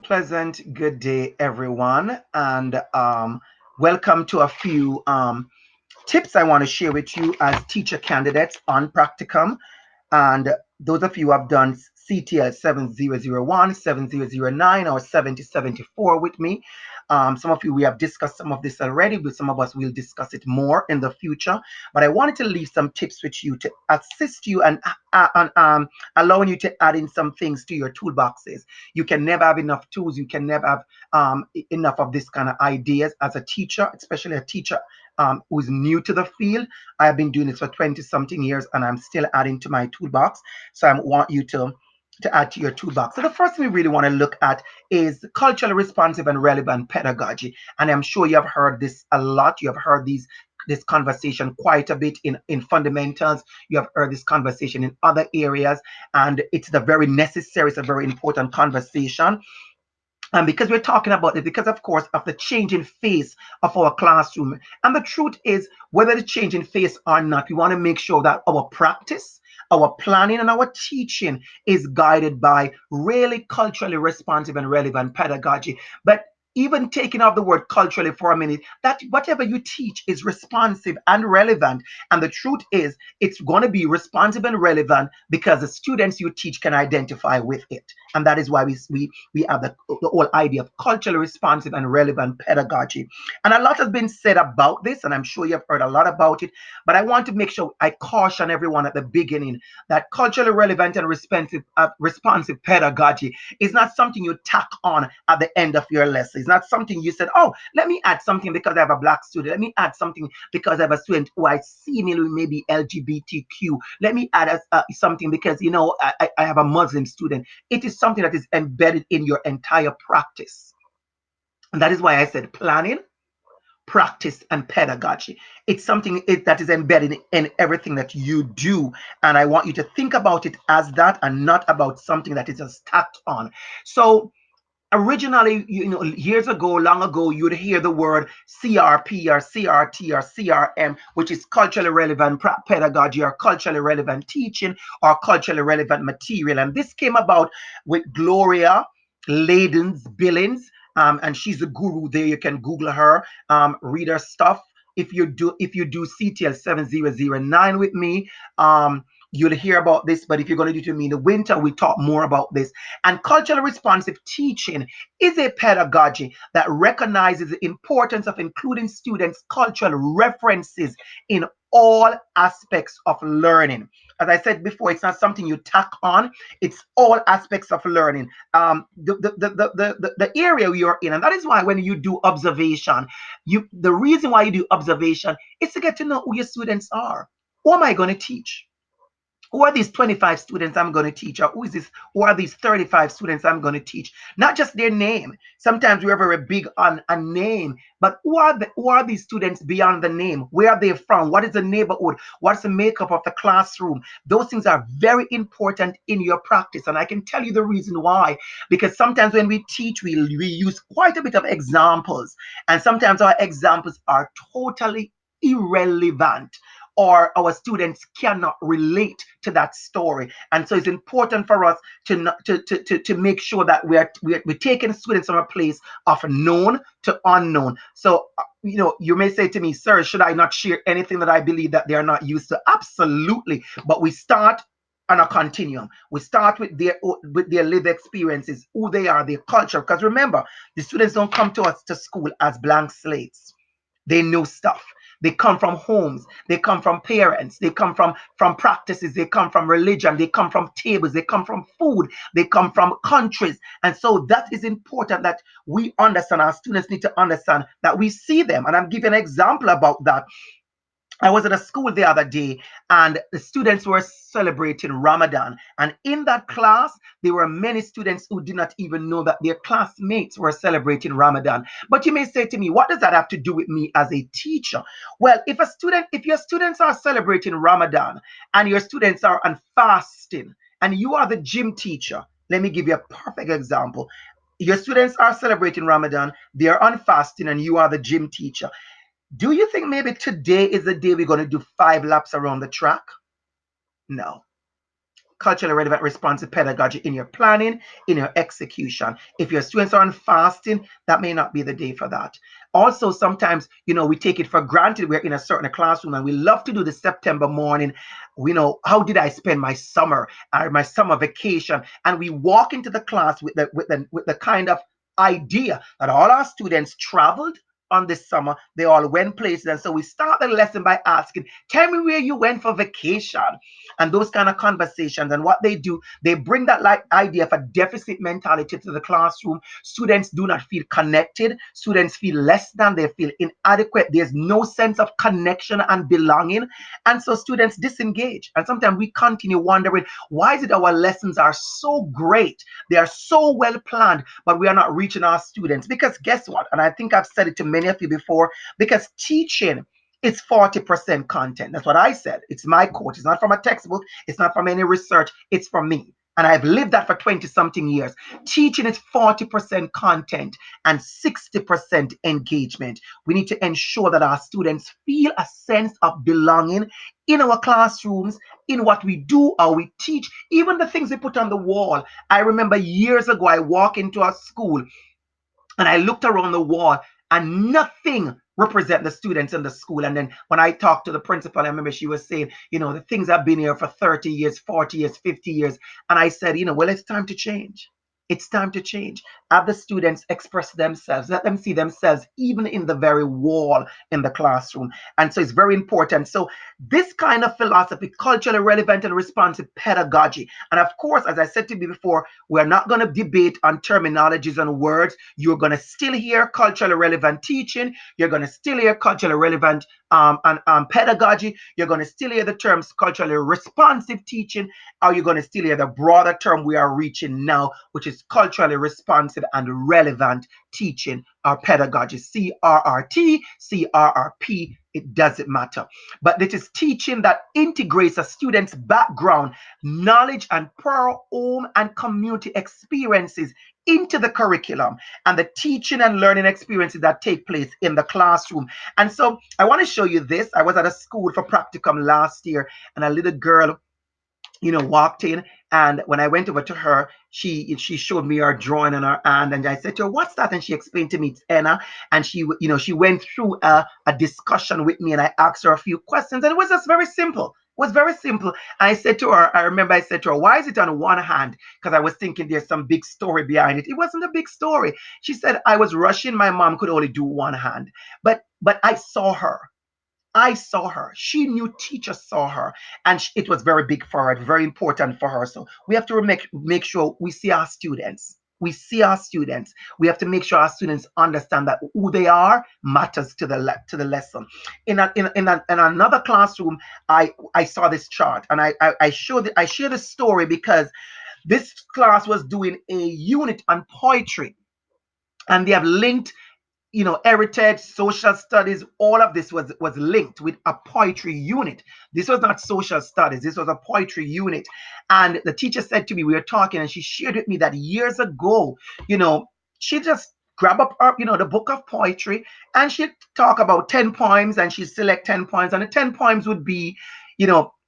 Pleasant good day, everyone, and welcome to a few tips I want to share with you as teacher candidates on Practicum. And those of you who have done CTL 7001, 7009, or 7074 with me, some of you, we have discussed some of this already, but some of us will discuss it more in the future. But I wanted to leave some tips with you to assist you and allowing you to add in some things to your toolboxes. You can never have enough tools. You can never have enough of this kind of ideas as a teacher, especially a teacher who's new to the field. I have been doing this for 20 something years and I'm still adding to my toolbox. So I want you to add to your toolbox. So the first thing we really want to look at is culturally responsive and relevant pedagogy. And I'm sure you have heard this a lot. You have heard this conversation quite a bit in fundamentals. You have heard this conversation in other areas, and it's a very necessary, it's a very important conversation. And because we're talking about it, because of course of the changing face of our classroom. And the truth is, whether the changing face or not, we want to make sure that our practice, our planning, and our teaching is guided by really culturally responsive and relevant pedagogy. But even taking off the word culturally for a minute, that whatever you teach is responsive and relevant. And the truth is, it's going to be responsive and relevant because the students you teach can identify with it. And that is why we have the whole idea of culturally responsive and relevant pedagogy. And a lot has been said about this, and I'm sure you've heard a lot about it, but I want to make sure I caution everyone at the beginning that culturally relevant and responsive pedagogy is not something you tack on at the end of your lesson. It's not something you said, oh, let me add something because I have a black student. Let me add something because I have a student who I see maybe LGBTQ. Let me add something because, I have a Muslim student. It is something that is embedded in your entire practice. And that is why I said planning, practice, and pedagogy. It's something that is embedded in everything that you do. And I want you to think about it as that and not about something that is just tacked on. So originally, years ago, long ago, you'd hear the word CRP or CRT or CRM, which is culturally relevant pedagogy or culturally relevant teaching or culturally relevant material. And this came about with Gloria Ladens Billings. And she's a guru there. You can Google her, read her stuff. If you do CTL 7009 with me, you'll hear about this. But if you're going to do it with me in the winter, we talk more about this. And culturally responsive teaching is a pedagogy that recognizes the importance of including students' cultural references in all aspects of learning. As I said before, it's not something you tack on, it's all aspects of learning. The area you're in, and that is why when you do observation, the reason why you do observation is to get to know who your students are. Who am I going to teach? Who are these 25 students I'm going to teach? Or who are these 35 students I'm going to teach? Not just their name. Sometimes we're very big on a name, but who are these students beyond the name? Where are they from? What is the neighborhood? What's the makeup of the classroom? Those things are very important in your practice. And I can tell you the reason why. Because sometimes when we teach, we use quite a bit of examples. And sometimes our examples are totally irrelevant, or our students cannot relate to that story. And so it's important for us to make sure that we're taking students from a place of known to unknown. So you may say to me, sir, should I not share anything that I believe that they are not used to? Absolutely. But we start on a continuum. We start with their lived experiences, who they are, their culture. Because remember, the students don't come to us to school as blank slates. They know stuff. They come from homes. They come from parents. They come from practices. They come from religion. They come from tables. They come from food. They come from countries. And so that is important that we understand. Our students need to understand that we see them. And I'm giving an example about that. I was at a school the other day and the students were celebrating Ramadan. And in that class, there were many students who did not even know that their classmates were celebrating Ramadan. But you may say to me, what does that have to do with me as a teacher? Well, if your students are celebrating Ramadan and your students are on fasting and you are the gym teacher, let me give you a perfect example. Your students are celebrating Ramadan, they're on fasting, and you are the gym teacher. Do you think maybe today is the day we're going to do 5 laps around the track? No. culturally relevant responsive pedagogy in your planning, in your execution. If your students are on fasting, that may not be the day for that. Also, sometimes, we take it for granted. We're in a certain classroom and we love to do the September morning. How did I spend my summer or my summer vacation? And we walk into the class with the kind of idea that all our students traveled on this summer. They all went places. And so we start the lesson by asking, tell me where you went for vacation. And those kind of conversations. And what they do, they bring that like idea of a deficit mentality to the classroom. Students do not feel connected. Students feel less than. They feel inadequate. There's no sense of connection and belonging. And so students disengage. And sometimes we continue wondering, why is it our lessons are so great? They are so well planned, but we are not reaching our students. Because guess what? And I think I've said it to many of you before, because teaching is 40% content. That's what I said. It's my quote. It's not from a textbook. It's not from any research. It's from me. And I've lived that for 20 something years. Teaching is 40% content and 60% engagement. We need to ensure that our students feel a sense of belonging in our classrooms, in what we do, how we teach, even the things we put on the wall. I remember years ago, I walked into a school and I looked around the wall and nothing represent the students in the school. And then when I talked to the principal, I remember she was saying, the things have been here for 30 years, 40 years, 50 years. And I said, well, it's time to change. It's time to change. Have the students express themselves. Let them see themselves even in the very wall in the classroom. And so it's very important. So this kind of philosophy, culturally relevant and responsive pedagogy. And of course, as I said to you before, we're not going to debate on terminologies and words. You're going to still hear culturally relevant teaching. You're going to still hear culturally relevant and pedagogy. You're going to still hear the terms culturally responsive teaching, or you're going to still hear the broader term we are reaching now, which is culturally responsive and relevant teaching or pedagogy. CRRT, CRRP, it doesn't matter. But it is teaching that integrates a student's background, knowledge, and prior home and community experiences into the curriculum and the teaching and learning experiences that take place in the classroom. And so I want to show you this. I was at a school for practicum last year, and a little girl walked in, and when I went over to her, she showed me her drawing on her hand, and I said to her, "What's that?" And she explained to me, "It's Anna." And she went through a discussion with me, and I asked her a few questions, and it was just very simple. It was very simple. I said to her, I remember I said to her, "Why is it on one hand?" Because I was thinking there's some big story behind it. It wasn't a big story. She said, "I was rushing. My mom could only do one hand, but I saw her. I saw her. She knew teachers saw her, and it was very big for her, very important for her. So we have to make sure we see our students. We see our students. We have to make sure our students understand that who they are matters to the lesson. In another classroom, I saw this chart, and I share this story because this class was doing a unit on poetry, and they have linked heritage, social studies, all of this was linked with a poetry unit. This was not social studies, this was a poetry unit. And the teacher said to me, we were talking, and she shared with me that years ago, she just grab up the book of poetry, and she'd talk about 10 poems, and she'd select 10 poems, and the 10 poems would be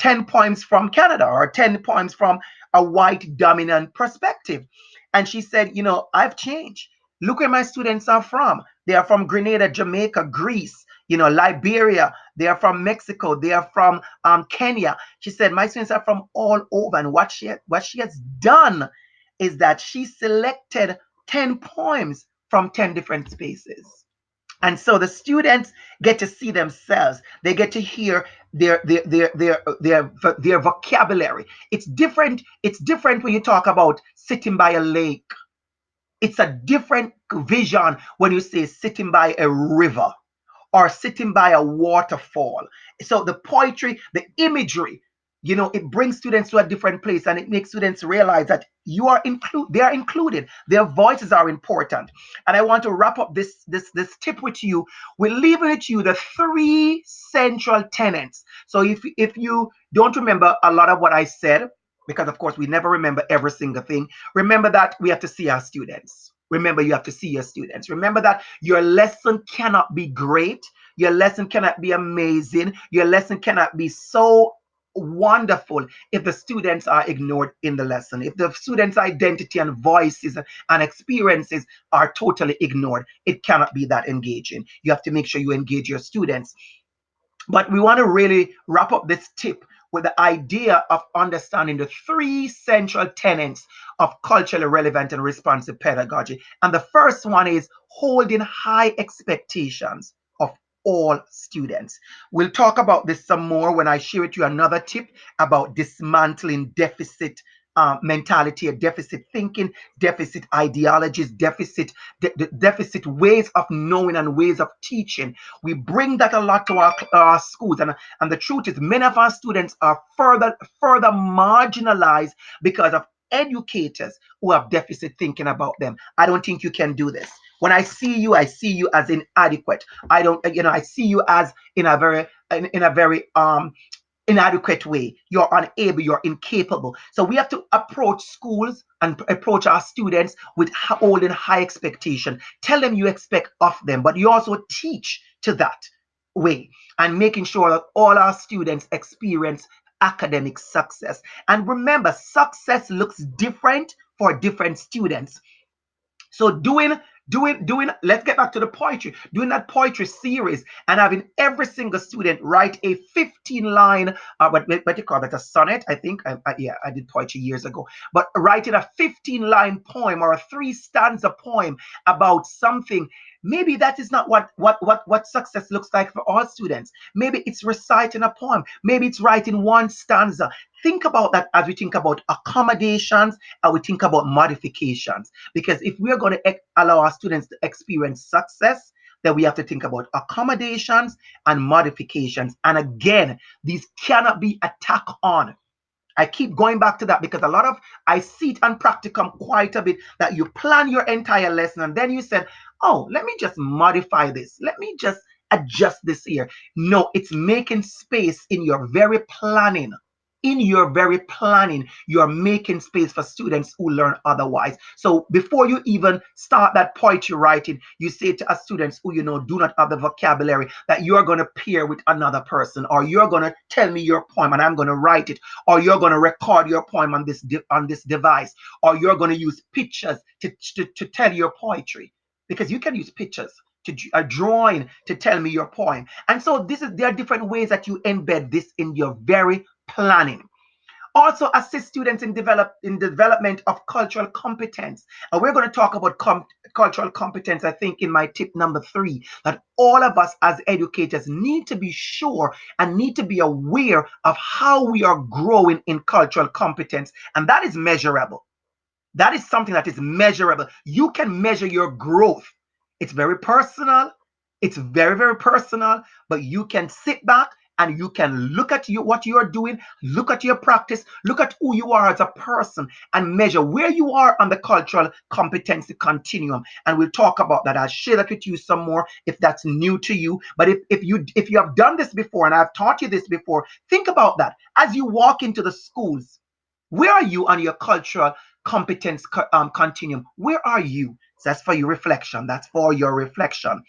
10 poems from Canada, or 10 poems from a white dominant perspective. And she said, I've changed. Look where my students are from. They are from Grenada, Jamaica, Greece, Liberia. They are from Mexico. They are from Kenya. She said, my students are from all over. And what she has done is that she selected 10 poems from 10 different spaces. And so the students get to see themselves. They get to hear their vocabulary. It's different. It's different when you talk about sitting by a lake. It's a different vision when you say sitting by a river or sitting by a waterfall. So the poetry, the imagery, it brings students to a different place, and it makes students realize that they are included. Their voices are important. And I want to wrap up this tip with you. We're leaving with you the three central tenets. So if you don't remember a lot of what I said, because of course we never remember every single thing, remember that we have to see our students. Remember, you have to see your students. Remember that your lesson cannot be great. Your lesson cannot be amazing. Your lesson cannot be so wonderful if the students are ignored in the lesson, if the students' identity and voices and experiences are totally ignored. It cannot be that engaging. You have to make sure you engage your students. But we want to really wrap up this tip with the idea of understanding the three central tenets of culturally relevant and responsive pedagogy. And the first one is holding high expectations of all students. We'll talk about this some more when I share with you another tip about dismantling deficit mentality, deficit thinking, deficit ideologies, deficit ways of knowing and ways of teaching. We bring that a lot to our schools, and the truth is, many of our students are further marginalized because of educators who have deficit thinking about them. I don't think you can do this. When I see you as inadequate. I don't, I see you as in a very inadequate way. You're unable, you're incapable. So we have to approach schools and approach our students with holding high expectation. Tell them you expect of them, but you also teach to that way and making sure that all our students experience academic success. And remember, success looks different for different students. So doing let's get back to the poetry, doing that poetry series and having every single student write a 15 line what you call that, a sonnet, I think. Yeah, I did poetry years ago, but writing a 15 line poem or a 3 stanza poem about something. Maybe that is not what success looks like for all students. Maybe it's reciting a poem, maybe it's writing 1 stanza. Think about that as we think about accommodations and we think about modifications. Because if we're going to allow our students to experience success, then we have to think about accommodations and modifications. And again, these cannot be a tack on. I keep going back to that because I see it on practicum quite a bit, that you plan your entire lesson and then you said, oh, let me just modify this. Let me just adjust this here. No, it's making space in your very planning. In your very planning, you're making space for students who learn otherwise. So before you even start that poetry writing, you say to our students who do not have the vocabulary that you're going to pair with another person, or you're going to tell me your poem and I'm going to write it, or you're going to record your poem on this device, or you're going to use pictures to tell your poetry, because you can use pictures to a drawing to tell me your poem. And so there are different ways that you embed this in your very planning. Also assist students in development of cultural competence. And we're going to talk about cultural competence, I think, in my tip number 3, that all of us as educators need to be sure and need to be aware of how we are growing in cultural competence. And that is measurable. That is something that is measurable. You can measure your growth. It's very personal. It's very, very personal, but you can sit back and you can look at what you are doing, look at your practice, look at who you are as a person, and measure where you are on the cultural competency continuum. And we'll talk about that. I'll share that with you some more if that's new to you. But if you have done this before and I've taught you this before, think about that as you walk into the schools. Where are you on your cultural competence continuum? Where are you? So that's for your reflection. That's for your reflection.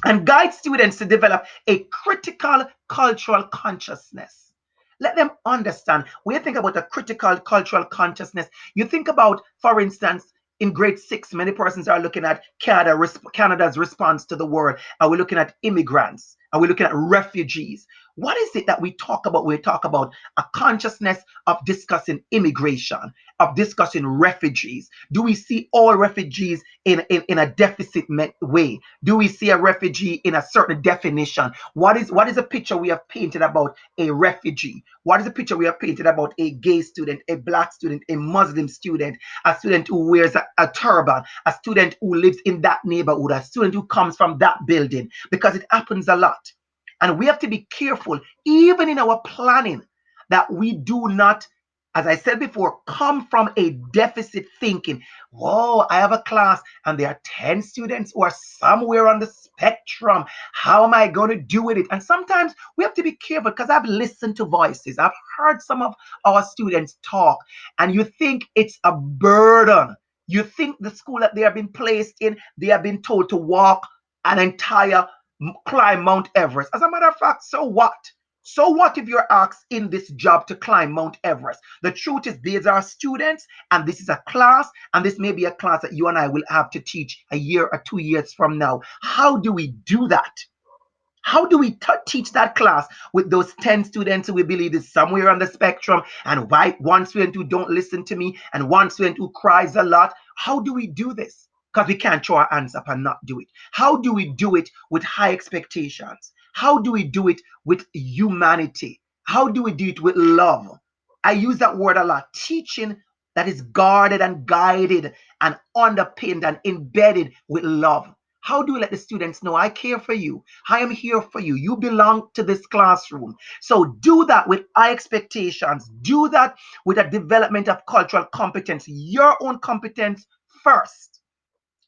And guide students to develop a critical cultural consciousness. Let them understand. When you think about a critical cultural consciousness, you think about, for instance, in grade 6, many persons are looking at Canada's response to the world. And we're looking at immigrants. And we're looking at refugees. What is it that we talk about when we talk about a consciousness of discussing immigration, of discussing refugees? Do we see all refugees in a deficit way? Do we see a refugee in a certain definition? What is a picture we have painted about a refugee? What is a picture we have painted about a gay student, a black student, a Muslim student, a student who wears a turban, a student who lives in that neighborhood, a student who comes from that building? Because it happens a lot. And we have to be careful, even in our planning, that we do not, as I said before, come from a deficit thinking. Whoa, I have a class and there are 10 students who are somewhere on the spectrum. How am I going to do with it? And sometimes we have to be careful, because I've listened to voices. I've heard some of our students talk, and you think it's a burden. You think the school that they have been placed in, they have been told to walk an entire climb Mount Everest. As a matter of fact, so what? So what if you're asked in this job to climb Mount Everest? The truth is these are students and this is a class, and this may be a class that you and I will have to teach a year or 2 years from now. How do we do that? How do we teach that class with those 10 students who we believe is somewhere on the spectrum, and why one student who don't listen to me and one student who cries a lot? How do we do this? Because we can't throw our hands up and not do it. How do we do it with high expectations? How do we do it with humanity? How do we do it with love? I use that word a lot. Teaching that is guarded and guided and underpinned and embedded with love. How do we let the students know I care for you? I am here for you. You belong to this classroom. So do that with high expectations. Do that with a development of cultural competence. Your own competence first.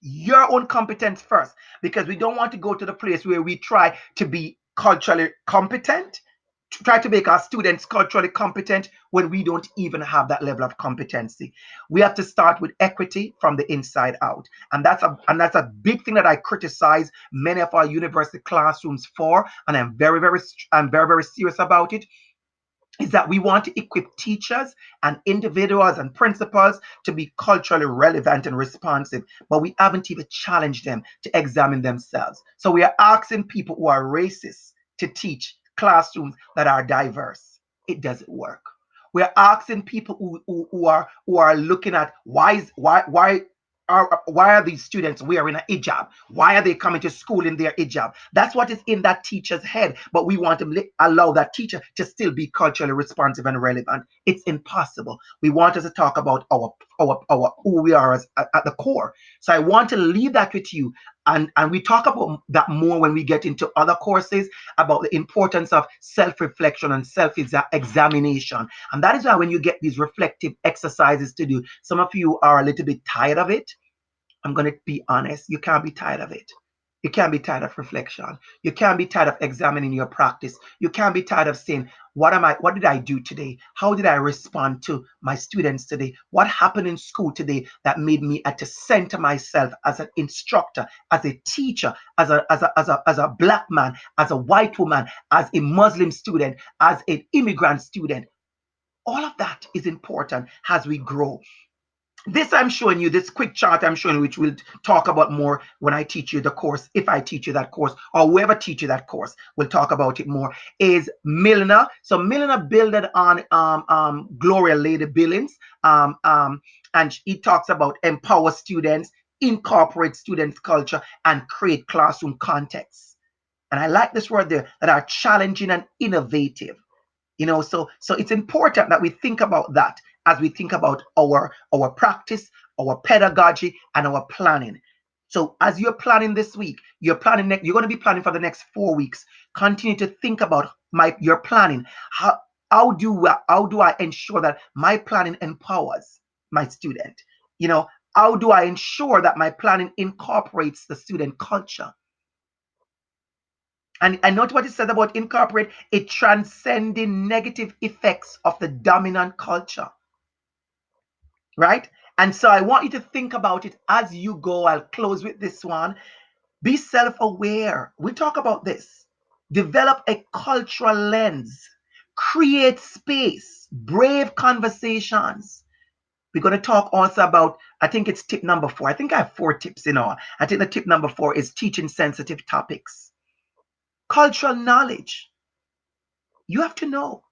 Your own competence first. Because we don't want to go to the place where we try to be culturally competent, try to make our students culturally competent when we don't even have that level of competency. We have to start with equity from the inside out, and that's a big thing that I criticize many of our university classrooms for, and I'm very serious about it. Is that we want to equip teachers and individuals and principals to be culturally relevant and responsive, but we haven't even challenged them to examine themselves. So we are asking people who are racist to teach classrooms that are diverse. It doesn't work. We're asking people who are looking at why are these students wearing a hijab? Why are they coming to school in their hijab? That's what is in that teacher's head. But we want to allow that teacher to still be culturally responsive and relevant. It's impossible. We want us to talk about our who we are at the core. So I want to leave that with you. And we talk about that more when we get into other courses about the importance of self-reflection and self-examination. And that is why when you get these reflective exercises to do, some of you are a little bit tired of it. I'm going to be honest. You can't be tired of it. You can't be tired of reflection. You can't be tired of examining your practice. You can't be tired of saying, what did I do today? How did I respond to my students today? What happened in school today that made me to center myself as an instructor, as a teacher, as a black man, as a white woman, as a Muslim student, as an immigrant student? All of that is important as we grow. This I'm showing you, this quick chart I'm showing you, which we'll talk about more when I teach you the course, if I teach you that course, or whoever teach you that course, we'll talk about it more, is Milner. So Milner builded on Gloria Lady Billings, and he talks about empower students, incorporate students' culture, and create classroom contexts. And I like this word there, that are challenging and innovative. So it's important that we think about that as we think about our practice, our pedagogy, and our planning. So as you're planning this week, you're going to be planning for the next 4 weeks. Continue to think about your planning. How do I ensure that my planning empowers my student? you know how do I ensure that my planning incorporates the student culture? And I note what it said about incorporate, it transcending negative effects of the dominant culture, right? And so I want you to think about it as you go. I'll close with this one. Be self aware. We talk about this. Develop a cultural lens, create space, brave conversations. We're going to talk also about, I think it's tip number 4. I think I have 4 tips in all. I think the tip number 4 is teaching sensitive topics. Cultural knowledge. You have to know.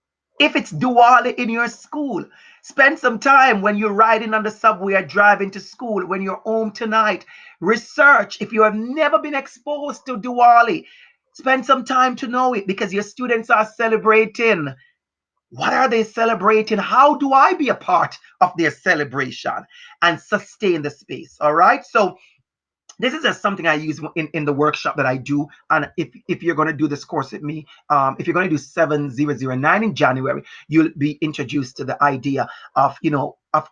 If it's Diwali in your school, spend some time when you're riding on the subway or driving to school, when you're home tonight. Research. If you have never been exposed to Diwali, spend some time to know it, because your students are celebrating. What are they celebrating? How do I be a part of their celebration and sustain the space? All right. So this is just something I use in the workshop that I do. And if you're going to do this course with me, if you're going to do 7009 in January, you'll be introduced to the idea of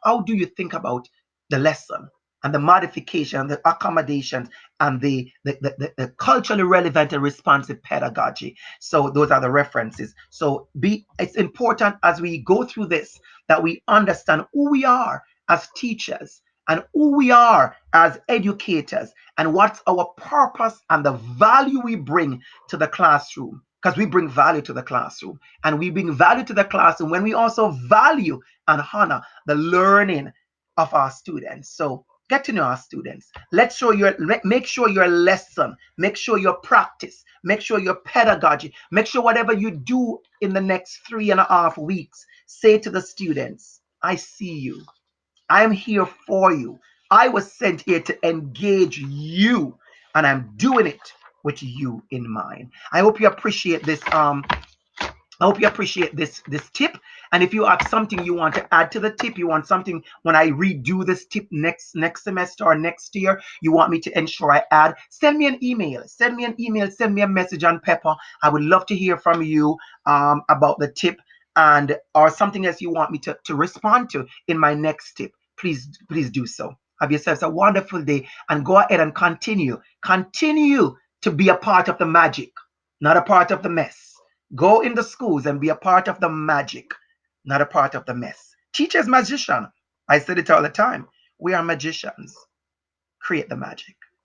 how do you think about the lesson and the modification, the accommodations, and the culturally relevant and responsive pedagogy. So those are the references. So it's important as we go through this that we understand who we are as teachers and who we are as educators and what's our purpose and the value we bring to the classroom. because we bring value to the classroom. And we bring value to the classroom when we also value and honor the learning of our students. So get to know our students. Make sure your lesson, make sure your practice, make sure your pedagogy, make sure whatever you do in the next 3.5 weeks, say to the students, I see you. I'm here for you. I was sent here to engage you, and I'm doing it with you in mind. I hope you appreciate this. I hope you appreciate this tip. And if you have something you want to add to the tip, you want something when I redo this tip next semester or next year, you want me to ensure I add, send me an email. Send me an email. Send me a message on Pepper. I would love to hear from you about the tip and or something else you want me to respond to in my next tip. Please do so. Have yourselves a wonderful day and go ahead and continue to be a part of the magic, not a part of the mess. Go in the schools and be a part of the magic, not a part of the mess. Teachers, magician. I said it all the time. We are magicians. Create the magic.